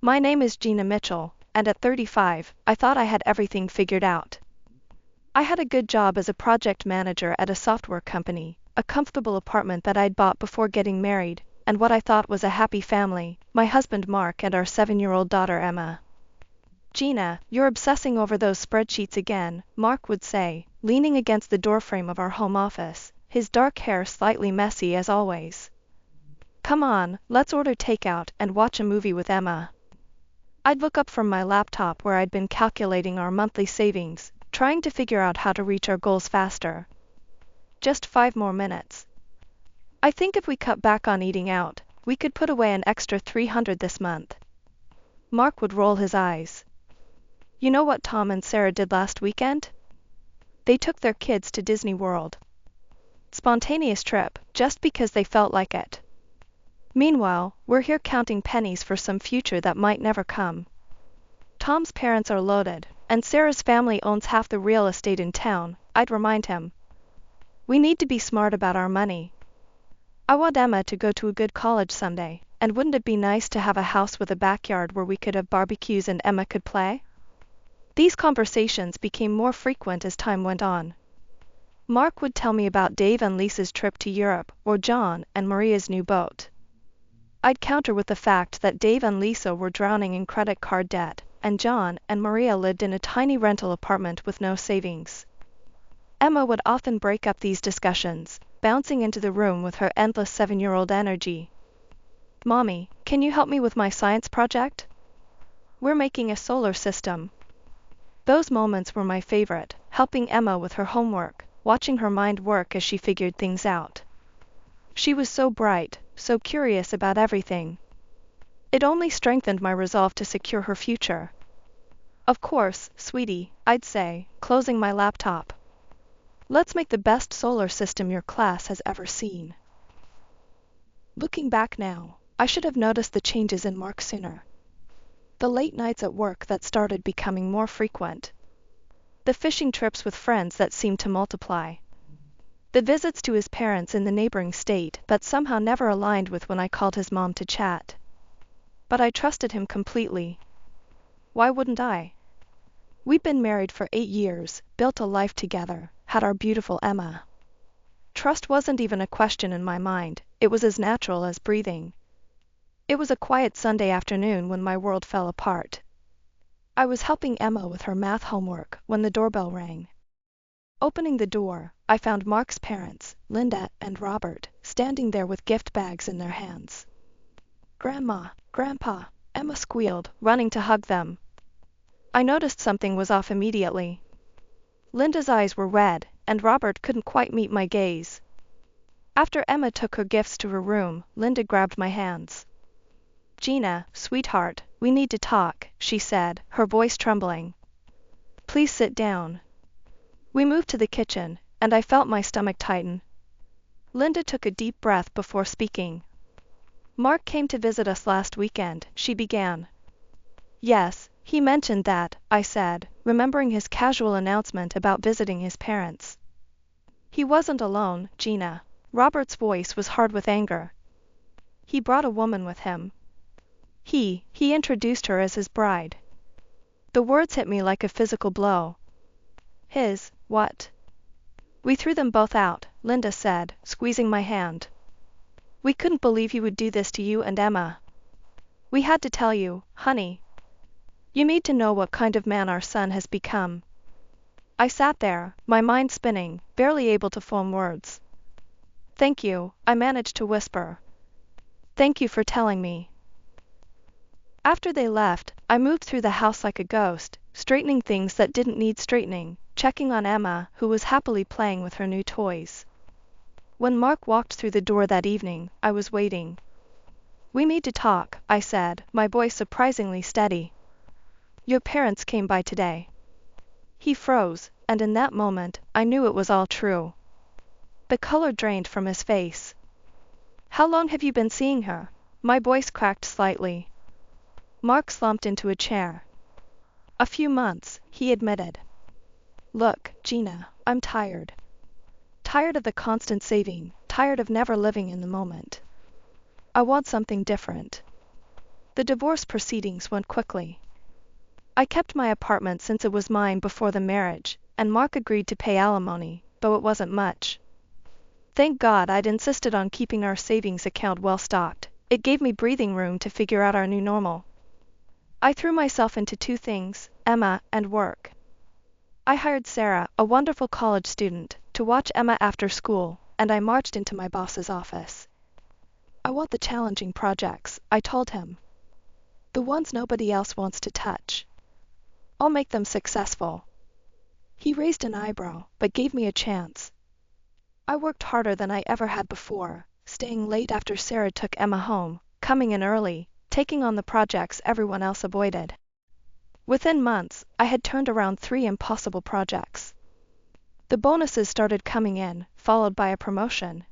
My name is Gina Mitchell, and at 35, I thought I had everything figured out. I had a good job as a project manager at a software company, a comfortable apartment that I'd bought before getting married, and what I thought was a happy family, my husband Mark and our 7-year-old daughter Emma. Gina, you're obsessing over those spreadsheets again, Mark would say, leaning against the doorframe of our home office, his dark hair slightly messy as always. Come on, let's order takeout and watch a movie with Emma. I'd look up from my laptop where I'd been calculating our monthly savings, trying to figure out how to reach our goals faster. Just 5 more minutes. I think if we cut back on eating out, we could put away an extra $300 this month. Mark would roll his eyes. You know what Tom and Sarah did last weekend? They took their kids to Disney World. Spontaneous trip, just because they felt like it. Meanwhile, we're here counting pennies for some future that might never come. Tom's parents are loaded, and Sarah's family owns half the real estate in town, I'd remind him. We need to be smart about our money. I want Emma to go to a good college someday, and wouldn't it be nice to have a house with a backyard where we could have barbecues and Emma could play? These conversations became more frequent as time went on. Mark would tell me about Dave and Lisa's trip to Europe, or John and Maria's new boat. I'd counter with the fact that Dave and Lisa were drowning in credit card debt, and John and Maria lived in a tiny rental apartment with no savings. Emma would often break up these discussions, bouncing into the room with her endless 7-year-old energy. Mommy, can you help me with my science project? We're making a solar system. Those moments were my favorite, helping Emma with her homework, watching her mind work as she figured things out. She was so bright, so curious about everything. It only strengthened my resolve to secure her future. Of course, sweetie, I'd say, closing my laptop. Let's make the best solar system your class has ever seen. Looking back now, I should have noticed the changes in Mark sooner. The late nights at work that started becoming more frequent. The fishing trips with friends that seemed to multiply. The visits to his parents in the neighboring state that somehow never aligned with when I called his mom to chat. But I trusted him completely. Why wouldn't I? We'd been married for 8 years, built a life together, had our beautiful Emma. Trust wasn't even a question in my mind, it was as natural as breathing. It was a quiet Sunday afternoon when my world fell apart. I was helping Emma with her math homework when the doorbell rang. Opening the door, I found Mark's parents, Linda and Robert, standing there with gift bags in their hands. Grandma, Grandpa, Emma squealed, running to hug them. I noticed something was off immediately. Linda's eyes were red, and Robert couldn't quite meet my gaze. After Emma took her gifts to her room, Linda grabbed my hands. Gina, sweetheart, we need to talk, she said, her voice trembling. Please sit down. We moved to the kitchen, and I felt my stomach tighten. Linda took a deep breath before speaking. Mark came to visit us last weekend, she began. Yes, he mentioned that, I said, remembering his casual announcement about visiting his parents. He wasn't alone, Gina. Robert's voice was hard with anger. He brought a woman with him. He introduced her as his bride. The words hit me like a physical blow. His, what? We threw them both out, Linda said, squeezing my hand. We couldn't believe he would do this to you and Emma. We had to tell you, honey. You need to know what kind of man our son has become. I sat there, my mind spinning, barely able to form words. Thank you, I managed to whisper. Thank you for telling me. After they left, I moved through the house like a ghost, straightening things that didn't need straightening, checking on Emma, who was happily playing with her new toys. When Mark walked through the door that evening, I was waiting. We need to talk, I said, my voice surprisingly steady. Your parents came by today. He froze, and in that moment, I knew it was all true. The color drained from his face. How long have you been seeing her? My voice cracked slightly. Mark slumped into a chair. A few months, he admitted. Look, Gina, I'm tired. Tired of the constant saving, tired of never living in the moment. I want something different. The divorce proceedings went quickly. I kept my apartment since it was mine before the marriage, and Mark agreed to pay alimony, though it wasn't much. Thank God I'd insisted on keeping our savings account well stocked. It gave me breathing room to figure out our new normal. I threw myself into two things, Emma and work. I hired Sarah, a wonderful college student, to watch Emma after school, and I marched into my boss's office. I want the challenging projects, I told him. The ones nobody else wants to touch. I'll make them successful. He raised an eyebrow, but gave me a chance. I worked harder than I ever had before, staying late after Sarah took Emma home, coming in early, taking on the projects everyone else avoided. Within months, I had turned around 3 impossible projects. The bonuses started coming in, followed by a promotion.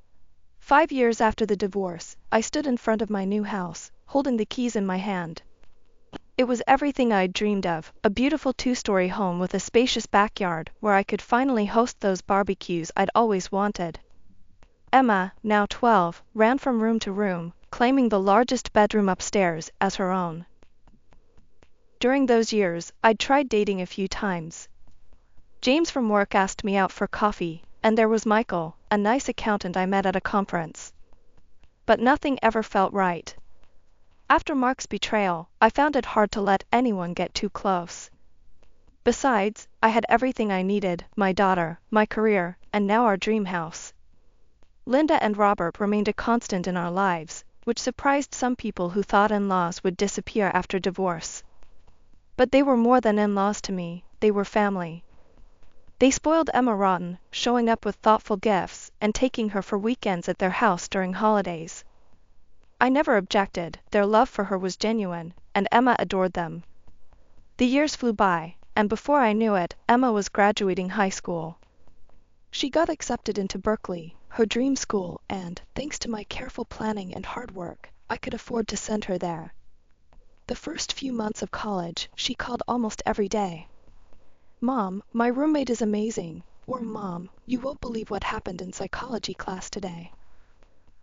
5 years after the divorce, I stood in front of my new house, holding the keys in my hand. It was everything I'd dreamed of, a beautiful 2-story home with a spacious backyard where I could finally host those barbecues I'd always wanted. Emma, now 12, ran from room to room, claiming the largest bedroom upstairs as her own. During those years, I'd tried dating a few times. James from work asked me out for coffee, and there was Michael, a nice accountant I met at a conference. But nothing ever felt right. After Mark's betrayal, I found it hard to let anyone get too close. Besides, I had everything I needed, my daughter, my career, and now our dream house. Linda and Robert remained a constant in our lives, which surprised some people who thought in-laws would disappear after divorce. But they were more than in-laws to me, they were family. They spoiled Emma rotten, showing up with thoughtful gifts and taking her for weekends at their house during holidays. I never objected, their love for her was genuine, and Emma adored them. The years flew by, and before I knew it, Emma was graduating high school. She got accepted into Berkeley, her dream school, and, thanks to my careful planning and hard work, I could afford to send her there. The first few months of college, she called almost every day. Mom, my roommate is amazing, or Mom, you won't believe what happened in psychology class today.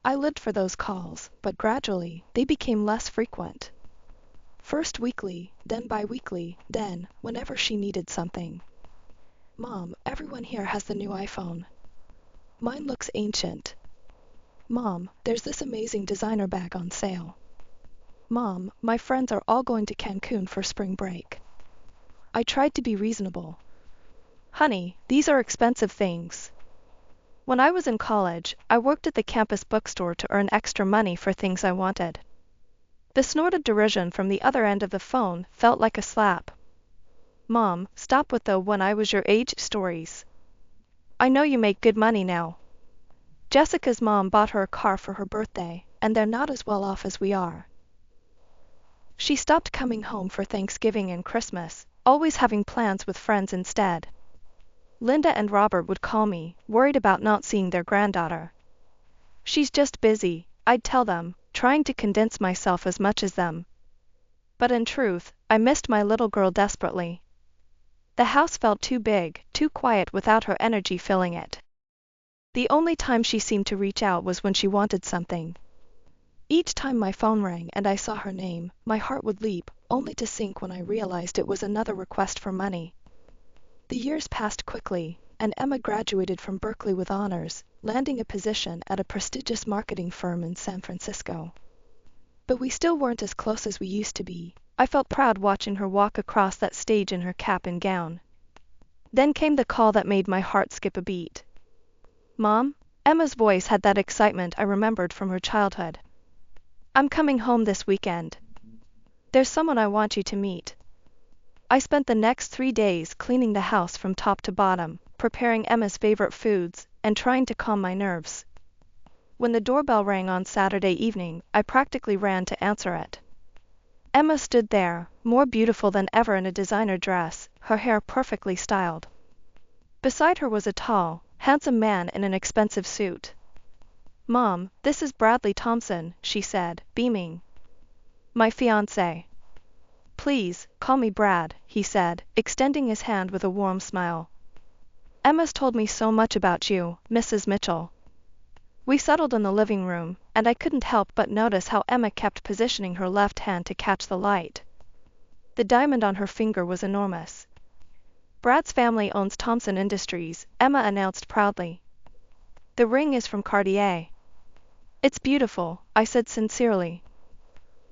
I lived for those calls, but gradually, they became less frequent. First weekly, then bi-weekly, then, whenever she needed something. Mom, everyone here has the new iPhone. Mine looks ancient. Mom, there's this amazing designer bag on sale. Mom, my friends are all going to Cancun for spring break. I tried to be reasonable. Honey, these are expensive things. When I was in college, I worked at the campus bookstore to earn extra money for things I wanted. The snorted derision from the other end of the phone felt like a slap. Mom, stop with the "when I was your age" stories. I know you make good money now. Jessica's mom bought her a car for her birthday, and they're not as well off as we are. She stopped coming home for Thanksgiving and Christmas, always having plans with friends instead. Linda and Robert would call me, worried about not seeing their granddaughter. She's just busy, I'd tell them, trying to condense myself as much as them. But in truth, I missed my little girl desperately. The house felt too big, too quiet without her energy filling it. The only time she seemed to reach out was when she wanted something. Each time my phone rang and I saw her name, my heart would leap, only to sink when I realized it was another request for money. The years passed quickly, and Emma graduated from Berkeley with honors, landing a position at a prestigious marketing firm in San Francisco. But we still weren't as close as we used to be. I felt proud watching her walk across that stage in her cap and gown. Then came the call that made my heart skip a beat. Mom? Emma's voice had that excitement I remembered from her childhood. I'm coming home this weekend. There's someone I want you to meet. I spent the next 3 days cleaning the house from top to bottom, preparing Emma's favorite foods, and trying to calm my nerves. When the doorbell rang on Saturday evening, I practically ran to answer it. Emma stood there, more beautiful than ever in a designer dress, her hair perfectly styled. Beside her was a tall, handsome man in an expensive suit. Mom, this is Bradley Thompson, she said, beaming. My fiancé. Please, call me Brad, he said, extending his hand with a warm smile. Emma's told me so much about you, Mrs. Mitchell. We settled in the living room, and I couldn't help but notice how Emma kept positioning her left hand to catch the light. The diamond on her finger was enormous. Brad's family owns Thompson Industries, Emma announced proudly. The ring is from Cartier. It's beautiful, I said sincerely.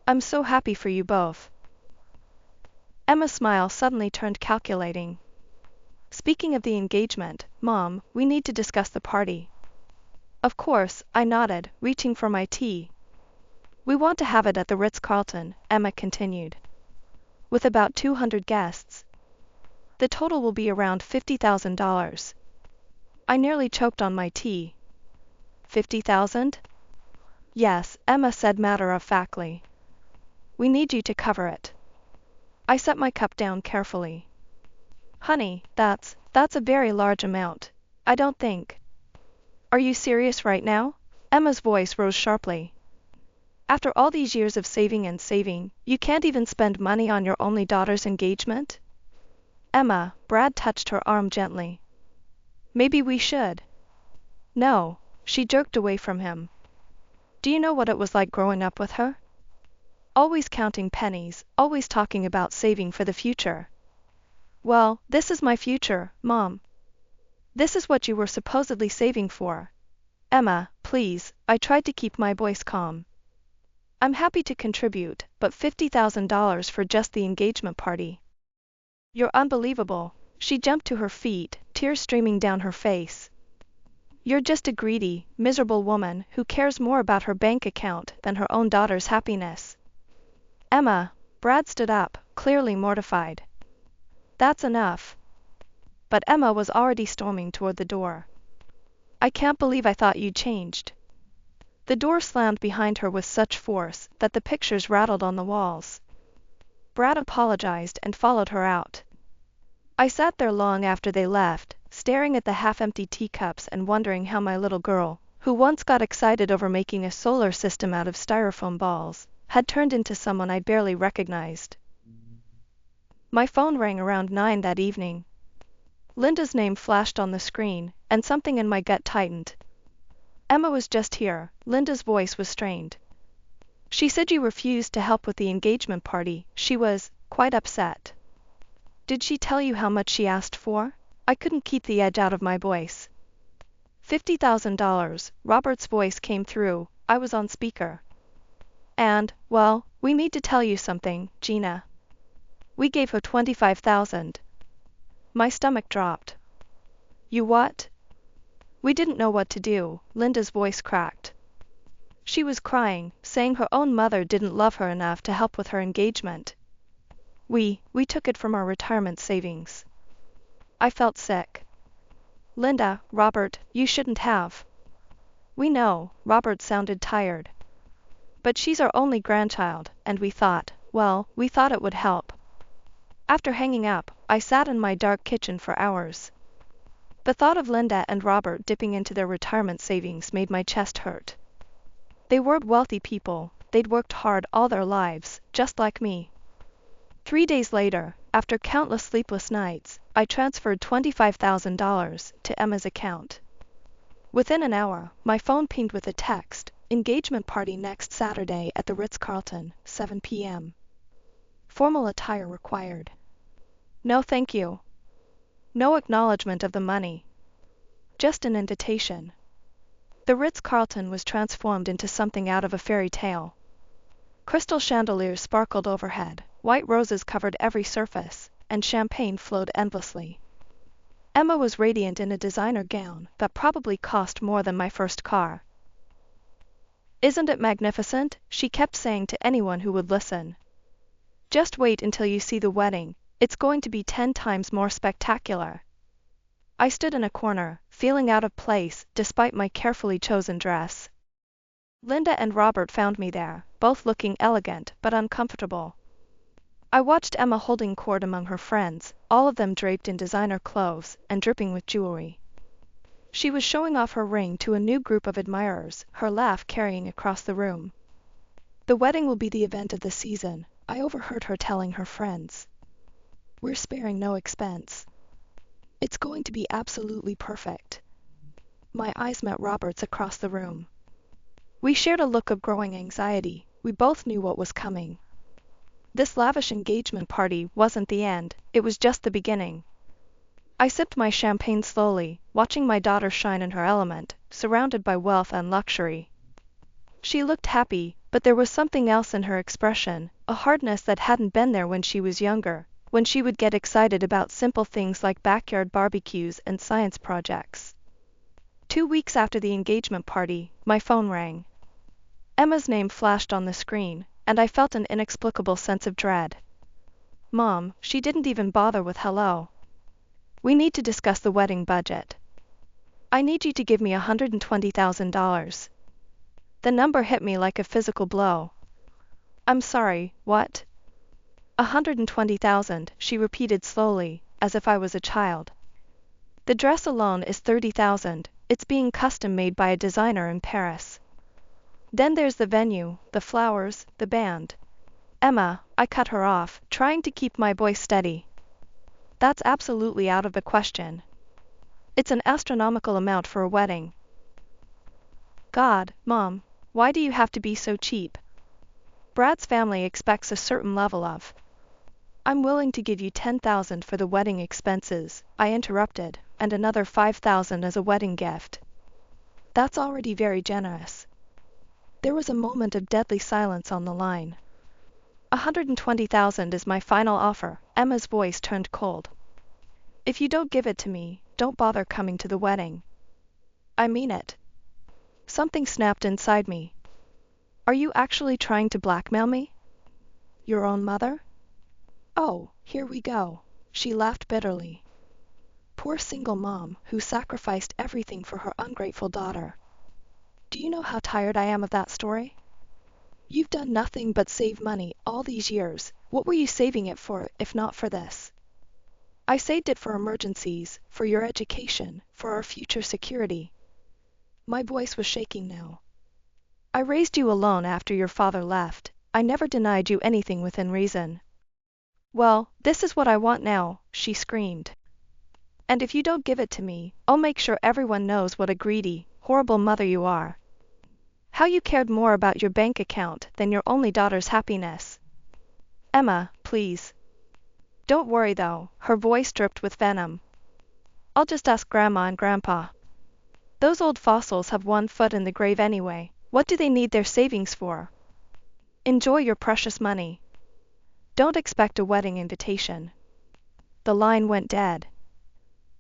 I'm so happy for you both. Emma's smile suddenly turned calculating. Speaking of the engagement, Mom, we need to discuss the party. Of course, I nodded, reaching for my tea. We want to have it at the Ritz-Carlton, Emma continued. With about 200 guests. The total will be around $50,000. I nearly choked on my tea. 50,000? Yes, Emma said matter-of-factly. We need you to cover it. I set my cup down carefully. Honey, that's a very large amount. I don't think. Are you serious right now? Emma's voice rose sharply. After all these years of saving and saving, you can't even spend money on your only daughter's engagement? Emma, Brad touched her arm gently. Maybe we should. No, she jerked away from him. Do you know what it was like growing up with her? Always counting pennies, always talking about saving for the future. Well, this is my future, Mom. This is what you were supposedly saving for. Emma, please, I tried to keep my voice calm. I'm happy to contribute, but $50,000 for just the engagement party. You're unbelievable. She jumped to her feet, tears streaming down her face. You're just a greedy, miserable woman who cares more about her bank account than her own daughter's happiness. Emma, Brad stood up, clearly mortified. That's enough. But Emma was already storming toward the door. I can't believe I thought you'd changed. The door slammed behind her with such force that the pictures rattled on the walls. Brad apologized and followed her out. I sat there long after they left, staring at the half-empty teacups and wondering how my little girl, who once got excited over making a solar system out of styrofoam balls, had turned into someone I barely recognized. My phone rang around 9 that evening. Linda's name flashed on the screen, and something in my gut tightened. Emma was just here, Linda's voice was strained. She said you refused to help with the engagement party. She was quite upset. Did she tell you how much she asked for? I couldn't keep the edge out of my voice. $50,000, Robert's voice came through, I was on speaker. And, well, we need to tell you something, Gina. We gave her $25,000. My stomach dropped. You what? We didn't know what to do, Linda's voice cracked. She was crying, saying her own mother didn't love her enough to help with her engagement. We took it from our retirement savings. I felt sick. Linda, Robert, you shouldn't have. We know, Robert sounded tired. But she's our only grandchild, and we thought it would help. After hanging up, I sat in my dark kitchen for hours. The thought of Linda and Robert dipping into their retirement savings made my chest hurt. They weren't wealthy people, they'd worked hard all their lives, just like me. 3 days later, after countless sleepless nights, I transferred $25,000 to Emma's account. Within an hour, my phone pinged with a text, engagement party next Saturday at the Ritz-Carlton, 7 p.m. Formal attire required. No thank you. No acknowledgement of the money. Just an invitation. The Ritz-Carlton was transformed into something out of a fairy tale. Crystal chandeliers sparkled overhead, white roses covered every surface, and champagne flowed endlessly. Emma was radiant in a designer gown that probably cost more than my first car. Isn't it magnificent? She kept saying to anyone who would listen. Just wait until you see the wedding, it's going to be 10 times more spectacular. I stood in a corner, feeling out of place despite my carefully chosen dress. Linda and Robert found me there, both looking elegant but uncomfortable. I watched Emma holding court among her friends, all of them draped in designer clothes and dripping with jewelry. She was showing off her ring to a new group of admirers, her laugh carrying across the room. The wedding will be the event of the season, I overheard her telling her friends. We're sparing no expense. It's going to be absolutely perfect. My eyes met Robert's across the room. We shared a look of growing anxiety. We both knew what was coming. This lavish engagement party wasn't the end, it was just the beginning. I sipped my champagne slowly, watching my daughter shine in her element, surrounded by wealth and luxury. She looked happy, but there was something else in her expression, a hardness that hadn't been there when she was younger, when she would get excited about simple things like backyard barbecues and science projects. 2 weeks after the engagement party, my phone rang. Emma's name flashed on the screen, and I felt an inexplicable sense of dread. Mom, she didn't even bother with hello. We need to discuss the wedding budget. I need you to give me $120,000. The number hit me like a physical blow. I'm sorry, what? 120,000, she repeated slowly, as if I was a child. The dress alone is 30,000, it's being custom made by a designer in Paris. Then there's the venue, the flowers, the band. Emma, I cut her off, trying to keep my voice steady. That's absolutely out of the question. It's an astronomical amount for a wedding. God, Mom, why do you have to be so cheap? Brad's family expects a certain level of. I'm willing to give you 10,000 for the wedding expenses, I interrupted, and another 5,000 as a wedding gift. That's already very generous. There was a moment of deadly silence on the line. 120,000 is my final offer, Emma's voice turned cold. If you don't give it to me, don't bother coming to the wedding. I mean it. Something snapped inside me. Are you actually trying to blackmail me? Your own mother? Oh, here we go, she laughed bitterly. Poor single mom who sacrificed everything for her ungrateful daughter. Do you know how tired I am of that story? You've done nothing but save money all these years. What were you saving it for if not for this? I saved it for emergencies, for your education, for our future security. My voice was shaking now. I raised you alone after your father left. I never denied you anything within reason. Well, this is what I want now, she screamed. And if you don't give it to me, I'll make sure everyone knows what a greedy, horrible mother you are. How you cared more about your bank account than your only daughter's happiness. Emma, please. Don't worry though, her voice dripped with venom. I'll just ask Grandma and Grandpa. Those old fossils have one foot in the grave anyway. What do they need their savings for? Enjoy your precious money. Don't expect a wedding invitation. The line went dead.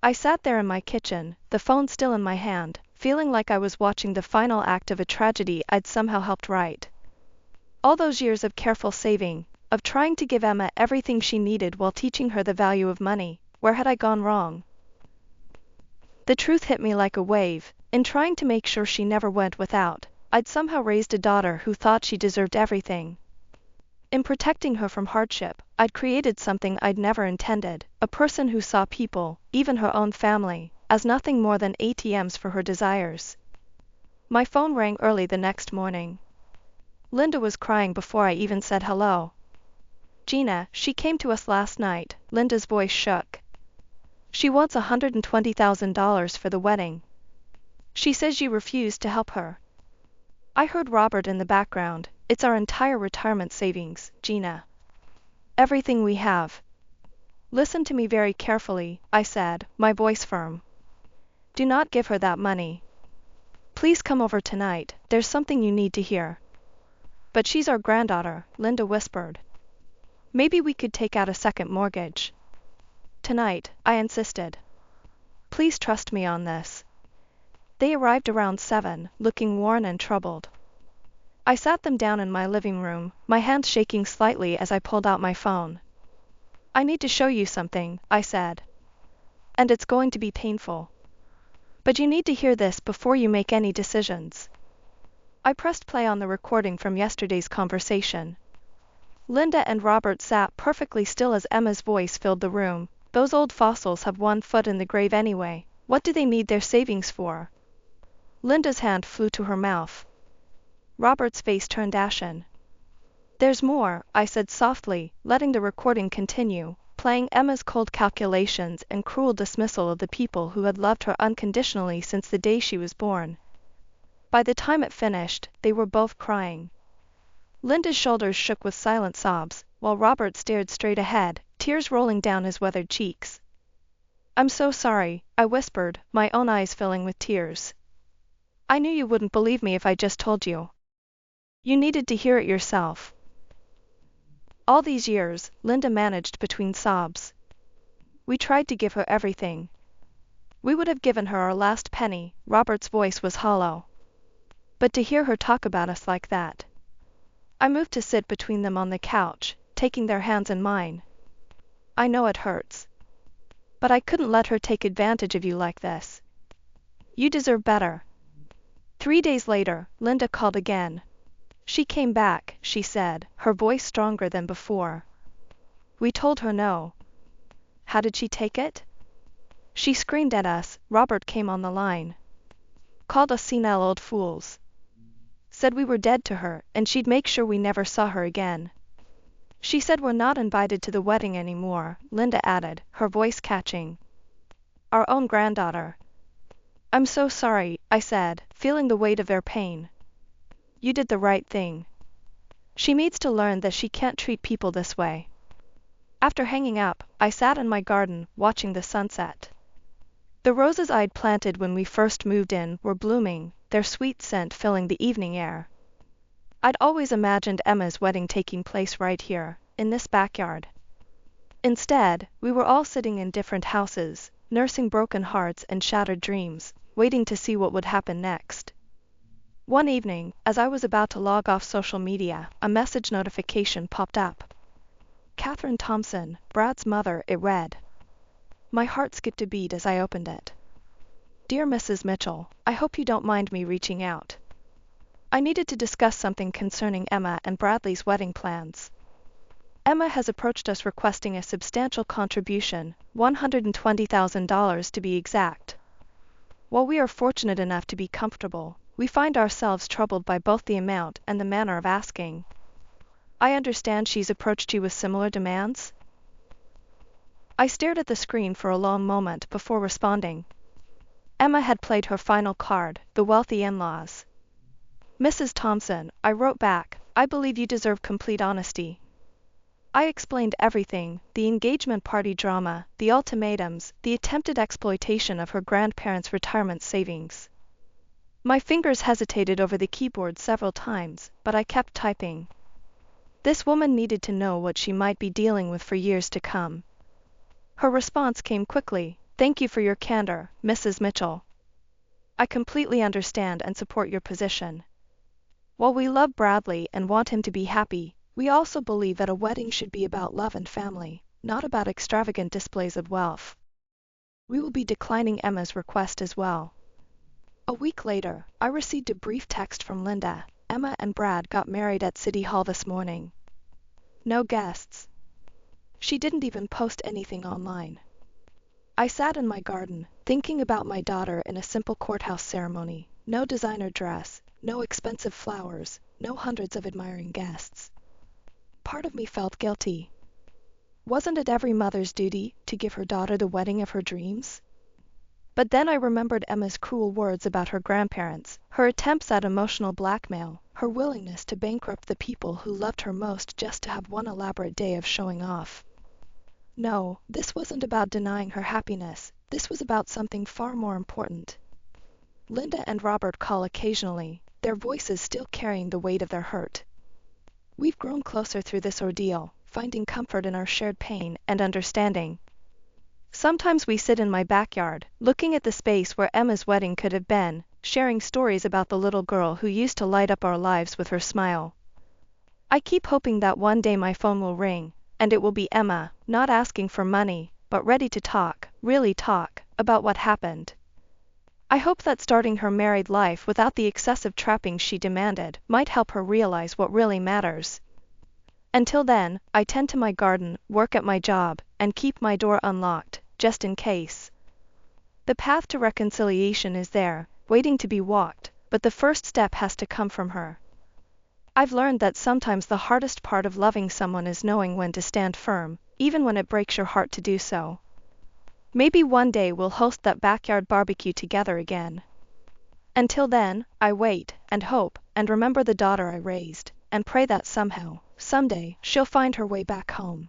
I sat there in my kitchen, the phone still in my hand, feeling like I was watching the final act of a tragedy I'd somehow helped write. All those years of careful saving, of trying to give Emma everything she needed while teaching her the value of money, where had I gone wrong? The truth hit me like a wave. In trying to make sure she never went without, I'd somehow raised a daughter who thought she deserved everything. In protecting her from hardship, I'd created something I'd never intended, a person who saw people, even her own family, as nothing more than ATMs for her desires. My phone rang early the next morning. Linda was crying before I even said hello. Gina, she came to us last night, Linda's voice shook. She wants $120,000 for the wedding. She says you refused to help her. I heard Robert in the background. It's our entire retirement savings, Gina. Everything we have. Listen to me very carefully, I said, my voice firm. Do not give her that money. Please come over tonight, there's something you need to hear. But she's our granddaughter, Linda whispered. Maybe we could take out a second mortgage. Tonight, I insisted. Please trust me on this. They arrived around 7, looking worn and troubled. I sat them down in my living room, my hand shaking slightly as I pulled out my phone. I need to show you something, I said. And it's going to be painful. But you need to hear this before you make any decisions. I pressed play on the recording from yesterday's conversation. Linda and Robert sat perfectly still as Emma's voice filled the room. Those old fossils have one foot in the grave anyway. What do they need their savings for? Linda's hand flew to her mouth. Robert's face turned ashen. There's more, I said softly, letting the recording continue, playing Emma's cold calculations and cruel dismissal of the people who had loved her unconditionally since the day she was born. By the time it finished, they were both crying. Linda's shoulders shook with silent sobs, while Robert stared straight ahead, tears rolling down his weathered cheeks. "I'm so sorry," I whispered, my own eyes filling with tears. "I knew you wouldn't believe me if I just told you. You needed to hear it yourself." All these years, Linda managed between sobs. "We tried to give her everything. We would have given her our last penny." Robert's voice was hollow. "But to hear her talk about us like that." I moved to sit between them on the couch, taking their hands in mine. "I know it hurts. But I couldn't let her take advantage of you like this. You deserve better." 3 days later, Linda called again. "She came back," she said, her voice stronger than before. "We told her no." "How did she take it?" "She screamed at us." Robert came on the line. "Called us senile old fools. Said we were dead to her, and she'd make sure we never saw her again. She said we're not invited to the wedding anymore," Linda added, her voice catching. "Our own granddaughter." "I'm so sorry," I said, feeling the weight of their pain. "You did the right thing. She needs to learn that she can't treat people this way." After hanging up, I sat in my garden, watching the sunset. The roses I'd planted when we first moved in were blooming, their sweet scent filling the evening air. I'd always imagined Emma's wedding taking place right here, in this backyard. Instead, we were all sitting in different houses, nursing broken hearts and shattered dreams, waiting to see what would happen next. One evening, as I was about to log off social media, a message notification popped up. "Catherine Thompson, Brad's mother," it read. My heart skipped a beat as I opened it. "Dear Mrs. Mitchell, I hope you don't mind me reaching out. I needed to discuss something concerning Emma and Bradley's wedding plans. Emma has approached us requesting a substantial contribution, $120,000 to be exact. While we are fortunate enough to be comfortable, we find ourselves troubled by both the amount and the manner of asking. I understand she's approached you with similar demands?" I stared at the screen for a long moment before responding. Emma had played her final card, the wealthy in-laws. "Mrs. Thompson," I wrote back, "I believe you deserve complete honesty." I explained everything, the engagement party drama, the ultimatums, the attempted exploitation of her grandparents' retirement savings. My fingers hesitated over the keyboard several times, but I kept typing. This woman needed to know what she might be dealing with for years to come. Her response came quickly. "Thank you for your candor, Mrs. Mitchell. I completely understand and support your position. While we love Bradley and want him to be happy, we also believe that a wedding should be about love and family, not about extravagant displays of wealth. We will be declining Emma's request as well." A week later, I received a brief text from Linda. "Emma and Brad got married at City Hall this morning. No guests." She didn't even post anything online. I sat in my garden, thinking about my daughter in a simple courthouse ceremony. No designer dress, no expensive flowers, no hundreds of admiring guests. Part of me felt guilty. Wasn't it every mother's duty to give her daughter the wedding of her dreams? But then I remembered Emma's cruel words about her grandparents, her attempts at emotional blackmail, her willingness to bankrupt the people who loved her most just to have one elaborate day of showing off. No, this wasn't about denying her happiness. This was about something far more important. Linda and Robert call occasionally, their voices still carrying the weight of their hurt. We've grown closer through this ordeal, finding comfort in our shared pain and understanding. Sometimes we sit in my backyard, looking at the space where Emma's wedding could have been, sharing stories about the little girl who used to light up our lives with her smile. I keep hoping that one day my phone will ring, and it will be Emma, not asking for money, but ready to talk, really talk, about what happened. I hope that starting her married life without the excessive trappings she demanded might help her realize what really matters. Until then, I tend to my garden, work at my job, and keep my door unlocked, just in case. The path to reconciliation is there, waiting to be walked, but the first step has to come from her. I've learned that sometimes the hardest part of loving someone is knowing when to stand firm, even when it breaks your heart to do so. Maybe one day we'll host that backyard barbecue together again. Until then, I wait, and hope, and remember the daughter I raised, and pray that somehow, someday, she'll find her way back home.